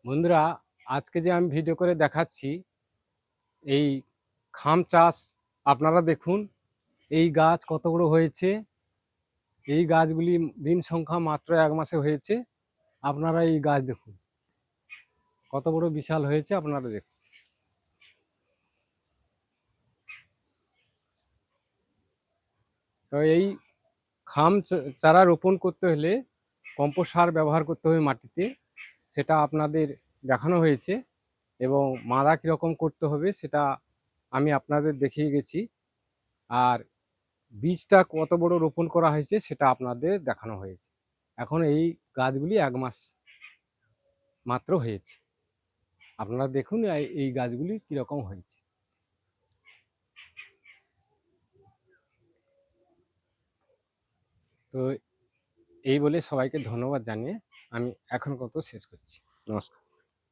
বন্ধুরা, আজকে যে আমি ভিডিও করে দেখাচ্ছি এই খাম চাষ। আপনারা দেখুন এই গাছ কত বড় হয়েছে। এই গাছগুলি দিন সংখ্যা মাত্র 1 মাসে হয়েছে। আপনারা এই গাছ দেখুন কত বড় বিশাল হয়েছে, আপনারা দেখুন। তো এই খাম চারা রোপণ করতে হলে কম্পোস্ট সার ব্যবহার করতে হবে মাটিতে, সেটা আপনাদের দেখানো হয়েছে। এবং মাদা কীরকম করতে হবে সেটা আমি আপনাদের দেখিয়ে গেছি। আর বীজটা কত বড় রোপণ করা হয়েছে সেটা আপনাদের দেখানো হয়েছে। এখন এই গাছগুলি 1 মাস মাত্র হয়েছে। আপনারা দেখুন এই গাছগুলি কীরকম হয়েছে। তো এই বলে সবাইকে ধন্যবাদ জানিয়ে আমি এখন কত শেষ করছি। নমস্কার।